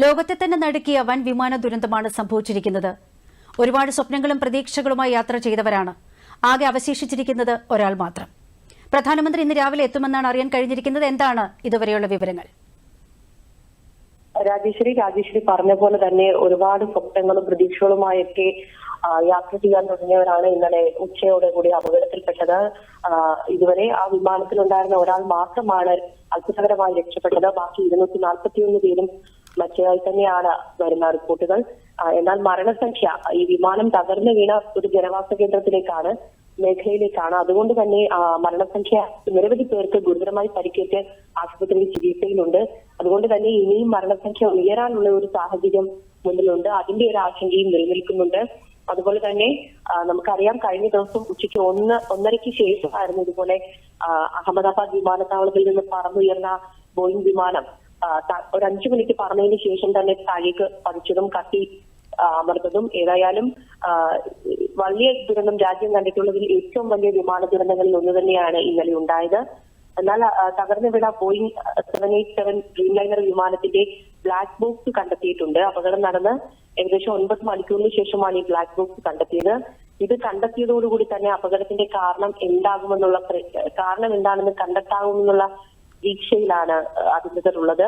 ലോകത്തെ തന്നെ നടുക്കിയ വൻ വിമാന ദുരന്തമാണ് സംഭവിച്ചിരിക്കുന്നത്. ഒരുപാട് സ്വപ്നങ്ങളും പ്രതീക്ഷകളുമായി യാത്ര ചെയ്തവരാണ്. ആകെ അവശേഷിച്ചിരിക്കുന്നത് ഒരാൾ മാത്രം. പ്രധാനമന്ത്രി ഇന്ന് രാവിലെ എത്തുമെന്നാണ് അറിയാൻ കഴിഞ്ഞിരിക്കുന്നത്. എന്താണ് ഇതുവരെയുള്ള വിവരങ്ങൾ? രാജേശ്വരി പറഞ്ഞ പോലെ തന്നെ ഒരുപാട് സ്വപ്നങ്ങളും പ്രതീക്ഷകളുമായൊക്കെ യാത്ര ചെയ്യാൻ തുടങ്ങിയവരാണ് ഇന്നലെ ഉച്ചയോടെ കൂടി അപകടത്തിൽപ്പെട്ടത്. ഇതുവരെ ആ വിമാനത്തിലുണ്ടായിരുന്ന ഒരാൾ മാത്രമാണ് അത്ഭുതകരമായി രക്ഷപ്പെട്ടത്. ബാക്കി 241 പേരും മറ്റേതായി തന്നെയാണ് വരുന്ന റിപ്പോർട്ടുകൾ. എന്നാൽ മരണസംഖ്യ ഈ വിമാനം തകർന്നു വീണ ഒരു ജനവാസ കേന്ദ്രത്തിലേക്കാണ്, മേഖലയിലേക്കാണ്. അതുകൊണ്ട് തന്നെ മരണസംഖ്യ നിരവധി പേർക്ക് ഗുരുതരമായി പരിക്കേറ്റ് ആശുപത്രിയിൽ ചികിത്സയിലുണ്ട്. അതുകൊണ്ട് തന്നെ ഇനിയും മരണസംഖ്യ ഉയരാനുള്ള ഒരു സാഹചര്യം മുന്നിലുണ്ട്. അതിന്റെ ഒരു ആശങ്കയും നിലനിൽക്കുന്നുണ്ട്. അതുപോലെ തന്നെ നമുക്കറിയാം, കഴിഞ്ഞ ദിവസം ഉച്ചയ്ക്ക് 1:30 ശേഷമായിരുന്നു ഇതുപോലെ അഹമ്മദാബാദ് വിമാനത്താവളത്തിൽ നിന്ന് പറന്നുയർന്ന ബോയിംഗ് വിമാനം ഒരു 5 മിനിറ്റ് പറന്നതിന് ശേഷം തന്നെ താഴേക്ക് പതിച്ചതും കത്തി അമർന്നതും. ഏതായാലും വലിയ ദുരന്തം രാജ്യം കണ്ടിട്ടുള്ളതിൽ ഏറ്റവും വലിയ വിമാന ദുരന്തങ്ങളിൽ ഒന്ന് തന്നെയാണ് ഇന്നലെ ഉണ്ടായത്. എന്നാൽ തകർന്നു വീണ ബോയിംഗ് 787 ഡ്രീംലൈനർ വിമാനത്തിന്റെ ബ്ലാക്ക് ബോക്സ് കണ്ടെത്തിയിട്ടുണ്ട്. അപകടം നടന്ന് ഏകദേശം 9 മണിക്കൂറിന് ശേഷമാണ് ഈ ബ്ലാക്ക് ബോക്സ് കണ്ടെത്തിയത്. ഇത് കണ്ടെത്തിയതോടുകൂടി തന്നെ അപകടത്തിന്റെ കാരണം എന്താണെന്ന് കണ്ടെത്താവുമെന്നുള്ള പ്രതീക്ഷയിലാണ് അധികൃതർ ഉള്ളത്.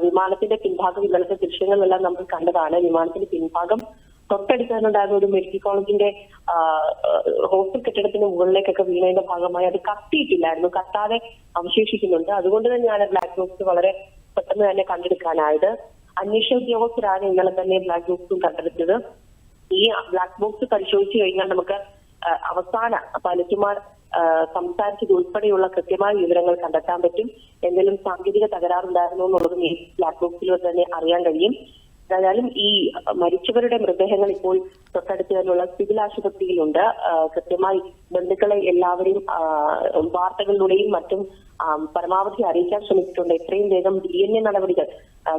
വിമാനത്തിന്റെ പിൻഭാഗം ഇന്നലത്തെ ദൃശ്യങ്ങളെല്ലാം നമ്മൾ കണ്ടതാണ്. വിമാനത്തിന്റെ പിൻഭാഗം തൊട്ടടുത്ത് തന്നെ ഉണ്ടായിരുന്ന ഒരു മെഡിക്കൽ കോളേജിന്റെ ഹോസ്റ്റൽ കെട്ടിടത്തിന് മുകളിലേക്കൊക്കെ വീണതിന്റെ ഭാഗമായി അത് കത്തിയിട്ടില്ലായിരുന്നു, കത്താതെ അവശേഷിക്കുന്നുണ്ട്. അതുകൊണ്ട് തന്നെയാണ് ബ്ലാക്ക് ബോക്സ് വളരെ പെട്ടെന്ന് തന്നെ കണ്ടെടുക്കാനായത്. അന്വേഷണ ഉദ്യോഗസ്ഥരാണ് ഇന്നലെ തന്നെ ബ്ലാക്ക് ബോക്സും കണ്ടെടുത്തത്. ഈ ബ്ലാക്ക് ബോക്സ് പരിശോധിച്ചു കഴിഞ്ഞാൽ നമുക്ക് അവസാന പൈലറ്റുമാർ സംസാരിച്ചത് ഉൾപ്പെടെയുള്ള കൃത്യമായ വിവരങ്ങൾ കണ്ടെത്താൻ പറ്റും. എന്തെങ്കിലും സാങ്കേതിക തകരാറുണ്ടായിരുന്നോ എന്നുള്ളതും ഈ ബ്ലാക്ക് ബോക്സിലൂടെ തന്നെ അറിയാൻ കഴിയും. ഏതായാലും ഈ മരിച്ചവരുടെ മൃതദേഹങ്ങൾ ഇപ്പോൾ തൊട്ടടുത്ത് തന്നെയുള്ള സിവിൽ ആശുപത്രിയിലുണ്ട്. കൃത്യമായി ബന്ധുക്കളെ എല്ലാവരെയും വാർത്തകളിലൂടെയും മറ്റും പരമാവധി അറിയിക്കാൻ ശ്രമിച്ചിട്ടുണ്ട്. എത്രയും വേഗം DNA നടപടികൾ,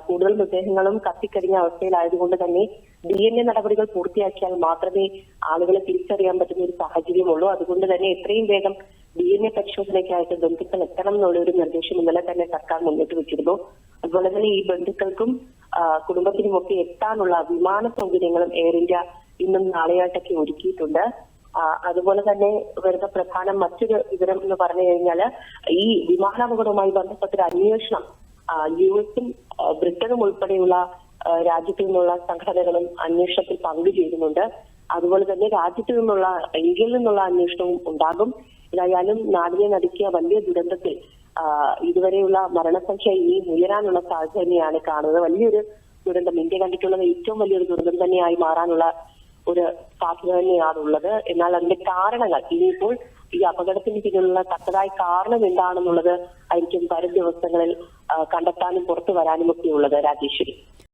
കൂടുതൽ മൃതദേഹങ്ങളും കത്തിക്കരിഞ്ഞ അവസ്ഥയിലായതുകൊണ്ട് തന്നെ DNA നടപടികൾ പൂർത്തിയാക്കിയാൽ മാത്രമേ ആളുകളെ തിരിച്ചറിയാൻ പറ്റുന്ന ഒരു സാഹചര്യമുള്ളൂ. അതുകൊണ്ട് തന്നെ എത്രയും വേഗം DNA പരിശോധനയ്ക്കായിട്ട് ബന്ധുക്കൾ എത്തണം എന്നുള്ള ഒരു നിർദ്ദേശം ഇന്നലെ തന്നെ സർക്കാർ മുന്നോട്ട് വെച്ചിരുന്നു. അതുപോലെ തന്നെ ഈ ബന്ധുക്കൾക്കും കുടുംബത്തിനുമൊക്കെ എത്താനുള്ള വിമാന സൗകര്യങ്ങളും എയർ ഇന്ത്യ ഇന്നും നാളെയായിട്ടൊക്കെ ഒരുക്കിയിട്ടുണ്ട്. അതുപോലെ തന്നെ വരുന്ന പ്രധാന മറ്റൊരു വിവരം എന്ന് പറഞ്ഞു കഴിഞ്ഞാൽ, ഈ വിമാനാപകടവുമായി ബന്ധപ്പെട്ടൊരു അന്വേഷണം US-ഉം ബ്രിട്ടനും ഉൾപ്പെടെയുള്ള രാജ്യത്തു നിന്നുള്ള സംഘടനകളും അന്വേഷണത്തിൽ പങ്കുചേരുന്നുണ്ട്. അതുപോലെ തന്നെ രാജ്യത്തു നിന്നുള്ള, ഇന്ത്യയിൽ നിന്നുള്ള അന്വേഷണവും ഉണ്ടാകും. ഏതായാലും നാടിനെ നടുക്കിയ വലിയ ദുരന്തത്തിൽ ഇതുവരെയുള്ള മരണസംഖ്യ ഇനിയും ഉയരാനുള്ള സാധ്യത തന്നെയാണ് കാണുന്നത്. വലിയൊരു ദുരന്തം, ഇന്ത്യ കണ്ടിട്ടുള്ളത് ഏറ്റവും വലിയൊരു ദുരന്തം തന്നെയായി മാറാനുള്ള ഒരു സാധ്യത തന്നെയാണുള്ളത്. എന്നാൽ അതിന്റെ കാരണങ്ങൾ ഇനിയിപ്പോൾ ഈ അപകടത്തിന് പിന്നിലുള്ള തക്കതായ കാരണം എന്താണെന്നുള്ളത് ആയിരിക്കും വരും ദിവസങ്ങളിൽ കണ്ടെത്താനും പുറത്തു വരാനും ഒക്കെ ഉള്ളത്. രാജേശ്വരി.